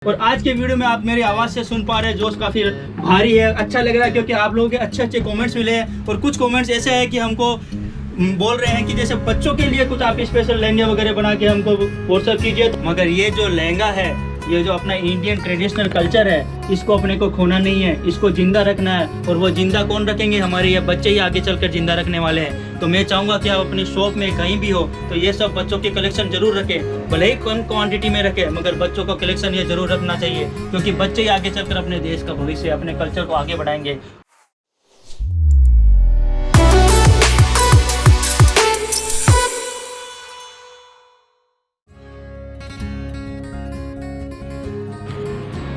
और आज के वीडियो में आप मेरी आवाज़ से सुन पा रहे हैं जोश काफ़ी भारी है। अच्छा लग रहा है क्योंकि आप लोगों के अच्छे अच्छे कमेंट्स मिले हैं और कुछ कमेंट्स ऐसे हैं कि हमको बोल रहे हैं कि जैसे बच्चों के लिए कुछ आप स्पेशल लहंगे वगैरह बना के हमको व्हाट्सअप कीजिए। मगर ये जो लहंगा है, ये जो अपना इंडियन ट्रेडिशनल कल्चर है, इसको अपने को खोना नहीं है, इसको जिंदा रखना है। और वो जिंदा कौन रखेंगे? हमारे ये बच्चे ही आगे चलकर जिंदा रखने वाले हैं। तो मैं चाहूँगा कि आप अपनी शॉप में कहीं भी हो तो ये सब बच्चों की कलेक्शन जरूर रखें, भले ही कम क्वांटिटी में रखें, मगर बच्चों का कलेक्शन ये जरूर रखना चाहिए क्योंकि बच्चे ही आगे चलकर अपने देश का भविष्य, अपने कल्चर को आगे बढ़ाएंगे।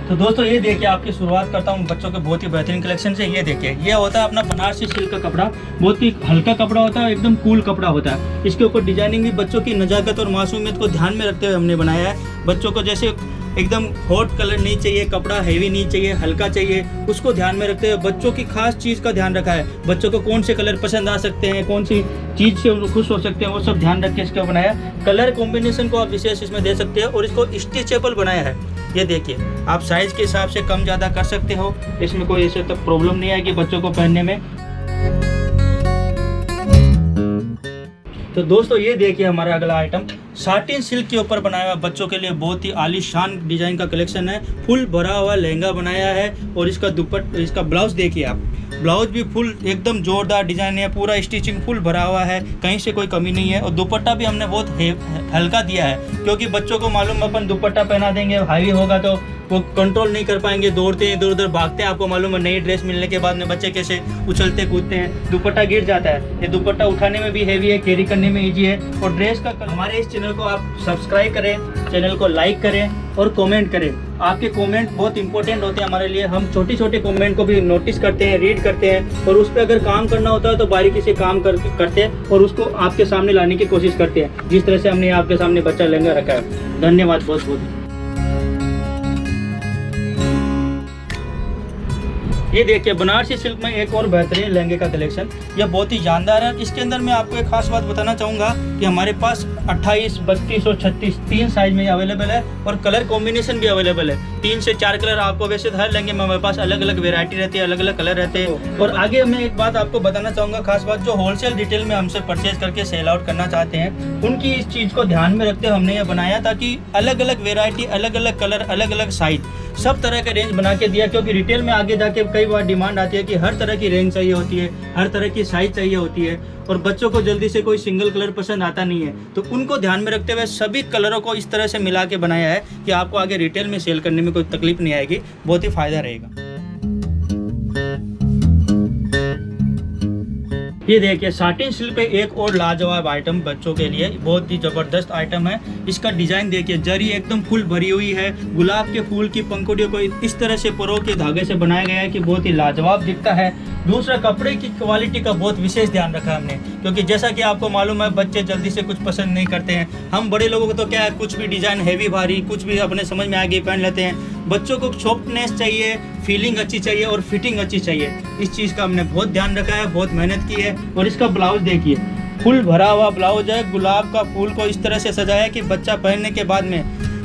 तो दोस्तों ये देखिए, आपकी शुरुआत करता हूँ बच्चों के बहुत ही बेहतरीन कलेक्शन से। ये देखिए, ये होता है अपना बनारसी सिल्क का कपड़ा, बहुत ही हल्का कपड़ा होता है, एकदम कूल कपड़ा होता है। इसके ऊपर डिजाइनिंग भी बच्चों की नजाकत और मासूमियत को ध्यान में रखते हुए हमने बनाया है। बच्चों को जैसे एकदम हॉट कलर नहीं चाहिए, कपड़ा हैवी नहीं चाहिए, हल्का चाहिए, उसको ध्यान में रखते हुए बच्चों की खास चीज़ का ध्यान रखा है। बच्चों को कौन से कलर पसंद आ सकते हैं, कौन सी चीज़ से वो खुश हो सकते हैं, वो सब ध्यान रख के इसको बनाया। कलर कॉम्बिनेशन को आप विशेष इसमें दे सकते हैं और इसको स्ट्रेचेबल बनाया है। ये देखिए, आप साइज़ के हिसाब से कम ज़्यादा कर सकते हो, इसमें कोई ऐसे तक प्रॉब्लम नहीं आएगी बच्चों को पहनने में। तो दोस्तों ये देखिए, हमारा अगला आइटम साटिन सिल्क के ऊपर बनाया हुआ बच्चों के लिए बहुत ही आलीशान डिजाइन का कलेक्शन है। फुल भरा हुआ लहंगा बनाया है और इसका ब्लाउज देखिए आप, ब्लाउज भी फुल एकदम जोरदार डिजाइन है, पूरा स्टिचिंग फुल भरा हुआ है, कहीं से कोई कमी नहीं है। और दुपट्टा भी हमने बहुत हल्का दिया है क्योंकि बच्चों को मालूम, अपन दुपट्टा पहना देंगे हैवी होगा तो वो कंट्रोल नहीं कर पाएंगे, दौड़ते हैं इधर उधर भागते हैं। आपको मालूम है नई ड्रेस मिलने के बाद में बच्चे कैसे उछलते कूदते हैं, दुपट्टा गिर जाता है। ये दुपट्टा उठाने में भी हैवी है, कैरी करने में इजी है। और ड्रेस का हमारे इस चैनल को आप सब्सक्राइब करें, चैनल को लाइक करें और कमेंट करें। आपके कमेंट बहुत इंपॉर्टेंट होते हैं हमारे लिए। हम छोटे छोटे कमेंट को भी नोटिस करते हैं, रीड करते हैं और उस पर अगर काम करना होता है तो बारीकी से काम करते हैं और उसको आपके सामने लाने की कोशिश करते हैं, जिस तरह से हमने आपके सामने बच्चा लहंगा रखा है। धन्यवाद बहुत बहुत। ये देखिए, बनारसी सिल्क में एक और बेहतरीन लहंगे का कलेक्शन, यह बहुत ही जानदार है। इसके अंदर मैं आपको एक खास बात बताना चाहूँगा कि हमारे पास 28, 32 और 36 तीन साइज में अवेलेबल है और कलर कॉम्बिनेशन भी अवेलेबल है। 3 से 4 कलर आपको, वैसे हर लहंगे में हमारे पास अलग अलग वेरायटी रहती है, अलग अलग कलर रहते हैं। और आगे मैं एक बात आपको बताना चाहूँगा, खास बात, जो होलसेल रिटेल में हमसे परचेज करके सेल आउट करना चाहते हैं, उनकी इस चीज़ को ध्यान में रखते हुए हमने ये बनाया ताकि अलग अलग वेरायटी, अलग अलग कलर, अलग अलग साइज, सब तरह का रेंज बना के दिया। क्योंकि रिटेल में आगे जाके कई बार डिमांड आती है कि हर तरह की रेंज चाहिए होती है, हर तरह की साइज चाहिए होती है और बच्चों को जल्दी से कोई सिंगल कलर पसंद आता नहीं है। तो उनको ध्यान में रखते हुए सभी कलरों को इस तरह से मिला के बनाया है कि आपको आगे रिटेल में सेल करने में कोई तकलीफ नहीं आएगी, बहुत ही फायदा रहेगा। ये देखिए, साटिन सिल्क पे एक और लाजवाब आइटम बच्चों के लिए, बहुत ही जबरदस्त आइटम है। इसका डिजाइन देखिए, जरी एकदम फुल भरी हुई है, गुलाब के फूल की पंखुड़ियों को इस तरह से परो के धागे से बनाया गया है कि बहुत ही लाजवाब दिखता है। दूसरा, कपड़े की क्वालिटी का बहुत विशेष ध्यान रखा है हमने, क्योंकि जैसा कि आपको मालूम है बच्चे जल्दी से कुछ पसंद नहीं करते हैं। हम बड़े लोगों को तो क्या है, कुछ भी डिजाइन हैवी भारी कुछ भी अपने समझ में आगे पहन लेते हैं। बच्चों को सॉफ्टनेस चाहिए, फीलिंग अच्छी चाहिए और फिटिंग अच्छी चाहिए। इस चीज़ का हमने बहुत ध्यान रखा है, बहुत मेहनत की है। और इसका ब्लाउज देखिए, फुल भरा हुआ ब्लाउज है, गुलाब का फूल को इस तरह से सजाया है कि बच्चा पहनने के बाद में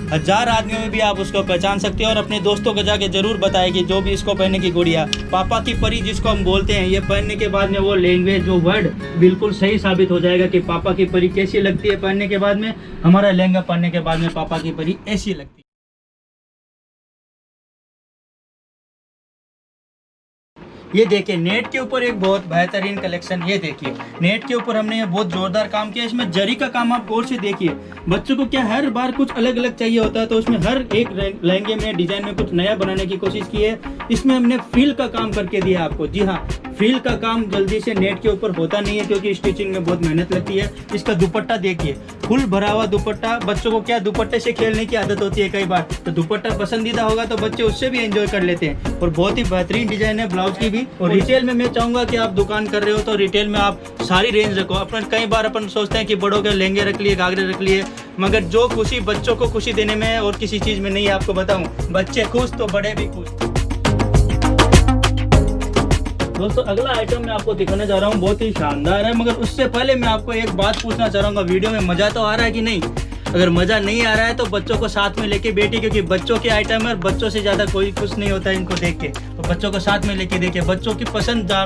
1000 आदमियों में भी आप उसको पहचान सकते हैं। और अपने दोस्तों को जाके जरूर बताएं कि जो भी इसको पहनने की गुड़िया, पापा की परी जिसको हम बोलते हैं, ये पहनने के बाद में वो लैंग्वेज, जो वर्ड बिल्कुल सही साबित हो जाएगा कि पापा की परी कैसी लगती है पहनने के बाद में। हमारा लहंगा पहनने के बाद में पापा की परी ऐसी लगती है। ये देखिए, नेट के ऊपर एक बहुत बेहतरीन कलेक्शन। ये देखिए, नेट के ऊपर हमने ये बहुत जोरदार काम किया। इसमें जरी का काम आप गौर से देखिए। बच्चों को क्या हर बार कुछ अलग अलग चाहिए होता है, तो उसमें हर एक लहंगे में डिजाइन में कुछ नया बनाने की कोशिश की है। इसमें हमने फील का काम करके दिया आपको। जी हाँ, फील का काम जल्दी से नेट के ऊपर होता नहीं है क्योंकि स्टिचिंग में बहुत मेहनत लगती है। इसका दुपट्टा देखिए, फुल भरा हुआ दुपट्टा। बच्चों को क्या दुपट्टे से खेलने की आदत होती है कई बार, तो दुपट्टा पसंदीदा होगा तो बच्चे उससे भी एंजॉय कर लेते हैं। और बहुत ही बेहतरीन डिजाइन है ब्लाउज की भी। और रिटेल में मैं चाहूंगा कि आप दुकान कर रहे हो तो रिटेल में आप सारी रेंज रखो। अपन कई बार अपन सोचते हैं कि बड़ों के लहंगे रख लिए, घाघरे रख लिए, मगर जो खुशी बच्चों को खुशी देने में है और किसी चीज में नहीं है। आपको बताऊं, बच्चे खुश तो बड़े भी खुश। दोस्तों, अगला आइटम मैं आपको दिखाने जा रहा हूँ, बहुत ही शानदार है। मगर उससे पहले मैं आपको एक बात पूछना चाह रहा हूँ, वीडियो में मजा तो आ रहा है कि नहीं? अगर मज़ा नहीं आ रहा है तो बच्चों को साथ में लेके बैठिए, क्योंकि बच्चों के आइटम है और बच्चों से ज़्यादा कोई खुश नहीं होता है इनको देख के। तो बच्चों को साथ में लेके देखिए, बच्चों की पसंद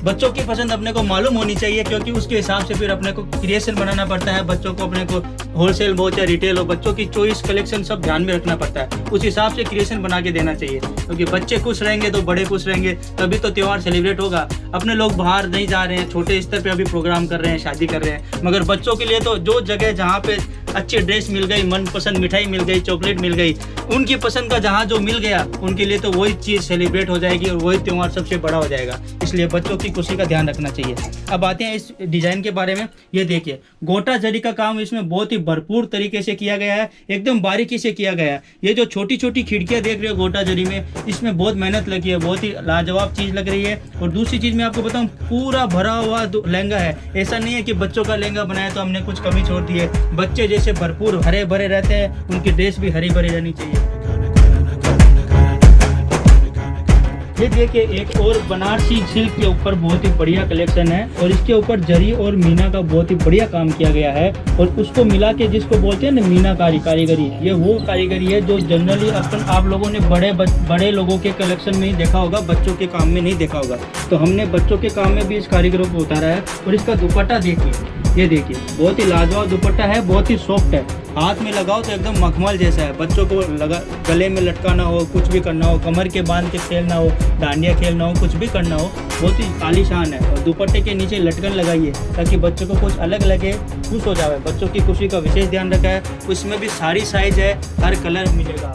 बच्चों की पसंद अपने को मालूम होनी चाहिए, क्योंकि उसके हिसाब से फिर अपने को क्रिएशन बनाना पड़ता है। बच्चों को अपने को होलसेल हो चाहे रिटेल हो, बच्चों की चॉइस कलेक्शन सब ध्यान में रखना पड़ता है। उस हिसाब से क्रिएशन बना के देना चाहिए, क्योंकि बच्चे खुश रहेंगे तो बड़े खुश रहेंगे, तभी तो त्यौहार सेलिब्रेट होगा। अपने लोग बाहर नहीं जा रहे हैं, छोटे स्तर पे अभी प्रोग्राम कर रहे हैं, शादी कर रहे हैं, मगर बच्चों के लिए तो जो जगह जहाँ पे अच्छी ड्रेस मिल गई, मनपसंद मिठाई मिल गई, चॉकलेट मिल गई, उनकी पसंद का जहाँ जो मिल गया उनके लिए तो वही चीज़ सेलिब्रेट हो जाएगी और वही त्यौहार सबसे बड़ा हो जाएगा। इसलिए बच्चों की खुशी का ध्यान रखना चाहिए। अब आते हैं इस डिज़ाइन के बारे में। ये देखिए, गोटा जरी का काम इसमें बहुत ही भरपूर तरीके से किया गया है, एकदम बारीकी से किया गया है। ये जो छोटी छोटी खिड़कियाँ देख रहे हो गोटा जरी में, इसमें बहुत मेहनत लगी है, बहुत ही लाजवाब चीज़ लग रही है। और दूसरी चीज़ मैं आपको बताऊँ, पूरा भरा हुआ लहंगा है। ऐसा नहीं है कि बच्चों का लहंगा बनाया तो हमने कुछ कमी छोड़ दी है। बच्चे जैसे भरपूर हरे भरे रहते हैं, उनकी ड्रेस भी हरी भरी रहनी चाहिए। ये देखिए, एक और बनारसी सिल्क के ऊपर बहुत ही बढ़िया कलेक्शन है और इसके ऊपर जरी और मीना का बहुत ही बढ़िया काम किया गया है। और उसको मिला के जिसको बोलते हैं ना मीनाकारी कारीगरी, ये वो कारीगरी है जो जनरली आप लोगों ने बड़े लोगों के कलेक्शन में ही देखा होगा, बच्चों के काम में नहीं देखा होगा। तो हमने बच्चों के काम में भी इस कारीगरों को उतारा है। और इसका दुपट्टा देखिए, ये देखिए, बहुत ही लाजवाब दुपट्टा है, बहुत ही सॉफ्ट है। हाथ में लगाओ तो एकदम मखमल जैसा है। बच्चों को गले में लटकाना हो, कुछ भी करना हो, कमर के बांध के खेलना हो, डांडिया खेलना हो, कुछ भी करना हो, बहुत ही आलीशान है। और दुपट्टे के नीचे लटकन लगाइए ताकि बच्चों को कुछ अलग लगे, खुश हो जाए। बच्चों की खुशी का विशेष ध्यान रखा है। उसमें भी सारी साइज है, हर कलर मिलेगा।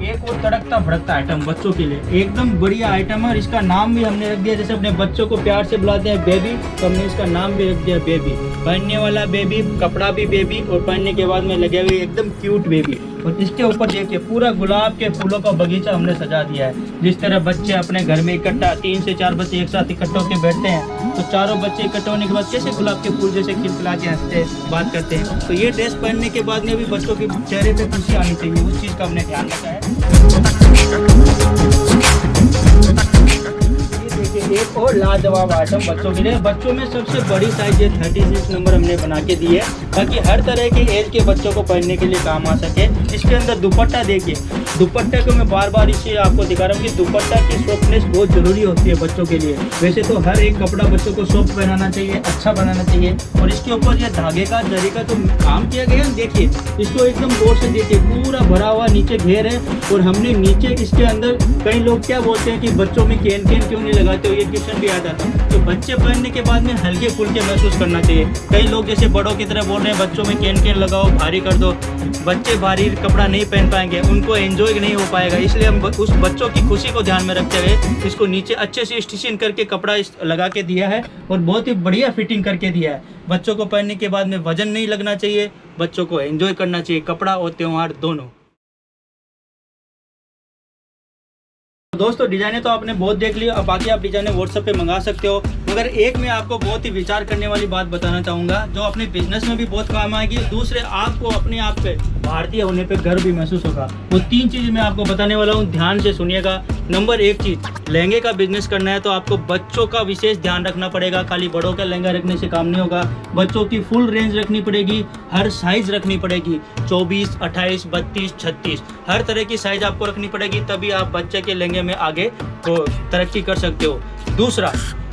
एक और तड़कता भड़कता आइटम बच्चों के लिए एकदम बढ़िया आइटम है। और इसका नाम भी हमने रख दिया, जैसे अपने बच्चों को प्यार से बुलाते हैं बेबी, तो हमने इसका नाम भी रख दिया बेबी। पहनने वाला बेबी, कपड़ा भी बेबी, और पहनने के बाद में लगे हुए एकदम क्यूट बेबी। और इसके ऊपर देखिए, पूरा गुलाब के फूलों का बगीचा हमने सजा दिया है। जिस तरह बच्चे अपने घर में इकट्ठा 3 से 4 बच्चे एक साथ इकट्ठे होकर बैठते हैं, तो चारों बच्चे इकट्ठे होने के बाद कैसे गुलाब के फूल जैसे खिलखिला के हंसते बात करते हैं, तो ये ड्रेस पहनने के बाद में भी बच्चों के चेहरे पे खुशी आनी चाहिए। उस चीज़ का हमने ध्यान रखा है। एक और लाजवाब आइटम बच्चों के लिए। बच्चों में सबसे बड़ी साइज ये 36 नंबर हमने बना के दी है, ताकि हर तरह के एज के बच्चों को पहनने के लिए काम आ सके। इसके अंदर दुपट्टा देखिए, दुपट्टे को मैं बार बार इसलिए आपको दिखा रहा हूँ कि दुपट्टा की सॉफ्टनेस बहुत जरूरी होती है बच्चों के लिए। वैसे तो हर एक कपड़ा बच्चों को सॉफ्ट पहनाना चाहिए, अच्छा बनाना चाहिए। और इसके ऊपर ये धागे का जरी का जो काम किया गया है, देखिए इसको एकदम गौर से देखिए, पूरा भरा हुआ नीचे घेर है। और हमने नीचे इसके अंदर, कई लोग क्या बोलते हैं कि बच्चों में केन क्यों नहीं लगाते हो, ये क्वेश्चन भी आता था। तो बच्चे पहनने के बाद में हल्के फुल्के महसूस करना चाहिए। कई लोग जैसे बड़ों की तरह बोल रहे हैं बच्चों में केन लगाओ, भारी कर दो। बच्चे भारी कपड़ा नहीं पहन पाएंगे, उनको एंजॉय नहीं हो पाएगा। इसलिए हम उस बच्चों की खुशी को ध्यान में रखते हुए इसको नीचे अच्छे से स्टिचिंग करके कपड़ा लगा के दिया है और बहुत ही बढ़िया फिटिंग करके दिया है। बच्चों को पहनने के बाद में वजन नहीं लगना चाहिए, बच्चों को एंजॉय करना चाहिए, कपड़ा और त्योहार दोनों। दोस्तों, डिजाइने तो आपने बहुत देख ली, अब बाकी आप डिजाइने व्हाट्सएप पे मंगा सकते हो। मगर एक मैं आपको बहुत ही विचार करने वाली बात बताना चाहूँगा, जो अपने बिजनेस में भी बहुत काम आएगी, दूसरे आपको अपने आप पे भारतीय होने पे गर्व भी महसूस होगा। वो 3 चीज़ मैं आपको बताने वाला हूँ, ध्यान से सुनिएगा। नंबर 1 चीज़, लहंगे का बिजनेस करना है तो आपको बच्चों का विशेष ध्यान रखना पड़ेगा। खाली बड़ों का लहंगा रखने से काम नहीं होगा, बच्चों की फुल रेंज रखनी पड़ेगी, हर साइज रखनी पड़ेगी, 24, 28, 32, 36, हर तरह की साइज आपको रखनी पड़ेगी, तभी आप बच्चे के लहंगे में आगे तो तरक्की कर सकते हो।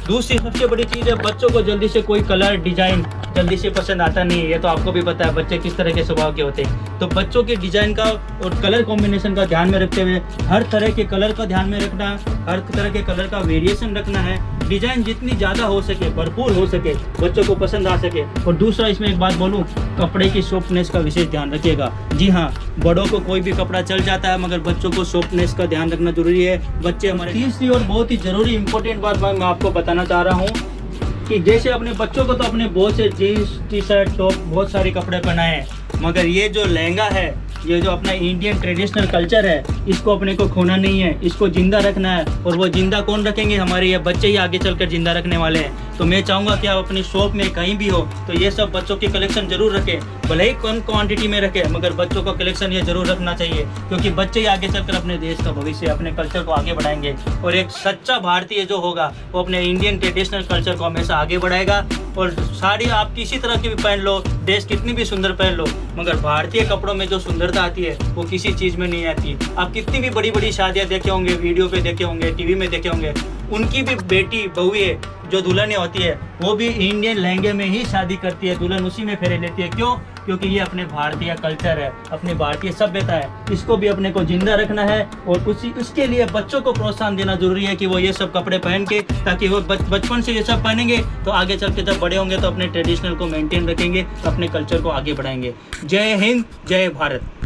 दूसरी सबसे बड़ी चीज़ है, बच्चों को जल्दी से कोई कलर डिजाइन जल्दी से पसंद आता नहीं है। ये तो आपको भी पता है बच्चे किस तरह के स्वभाव के होते हैं। तो बच्चों के डिजाइन का और कलर कॉम्बिनेशन का ध्यान में रखते हुए हर तरह के कलर का ध्यान में रखना, हर तरह के कलर का वेरिएशन रखना है। डिजाइन जितनी ज़्यादा हो सके, भरपूर हो सके, बच्चों को पसंद आ सके। और दूसरा, इसमें एक बात बोलूँ, कपड़े की सॉफ्टनेस का विशेष ध्यान रखिएगा। जी हाँ, बड़ों को कोई भी कपड़ा चल जाता है, मगर बच्चों को सॉफ्टनेस का ध्यान रखना जरूरी है। बच्चे हमारे। तीसरी और बहुत ही जरूरी इंपॉर्टेंट बात मैं आपको बताना चाह रहा हूँ कि जैसे अपने बच्चों को तो अपने बहुत से जीन्स, टी शर्ट, टॉप, बहुत सारे कपड़े पहनाए हैं, मगर ये जो लहंगा है, ये जो अपना इंडियन ट्रेडिशनल कल्चर है, इसको अपने को खोना नहीं है, इसको जिंदा रखना है। और वो जिंदा कौन रखेंगे? हमारे ये बच्चे ही आगे चलकर जिंदा रखने वाले हैं। तो मैं चाहूँगा कि आप अपनी शॉप में कहीं भी हो तो ये सब बच्चों की कलेक्शन जरूर रखें, भले ही कम क्वांटिटी में रखें, मगर बच्चों का कलेक्शन ये जरूर रखना चाहिए, क्योंकि बच्चे ही आगे चलकर अपने देश का भविष्य, अपने कल्चर को आगे बढ़ाएंगे। और एक सच्चा भारतीय जो होगा वो अपने इंडियन ट्रेडिशनल कल्चर को हमेशा आगे बढ़ाएगा। और साड़ी आप किसी तरह की भी पहन लो, ड्रेस कितनी भी सुंदर पहन लो, मगर भारतीय कपड़ों में जो सुंदरता आती है वो किसी चीज़ में नहीं आती। आप कितनी भी बड़ी बड़ी शादियाँ देखे होंगे, वीडियो पे देखे होंगे, टीवी में देखे होंगे, उनकी भी बेटी बहुएं जो दुल्हन होती है वो भी इंडियन लहंगे में ही शादी करती है, दुल्हन उसी में फेरे लेती है। क्यों? क्योंकि ये अपने भारतीय कल्चर है, अपनी भारतीय सभ्यता है, इसको भी अपने को जिंदा रखना है। और उसके लिए बच्चों को प्रोत्साहन देना जरूरी है कि वो ये सब कपड़े पहन के, ताकि वो बचपन से ये सब पहनेंगे तो आगे चल के जब बड़े होंगे तो अपने ट्रेडिशनल को मेंटेन रखेंगे, अपने कल्चर को आगे बढ़ाएंगे। जय हिंद, जय भारत।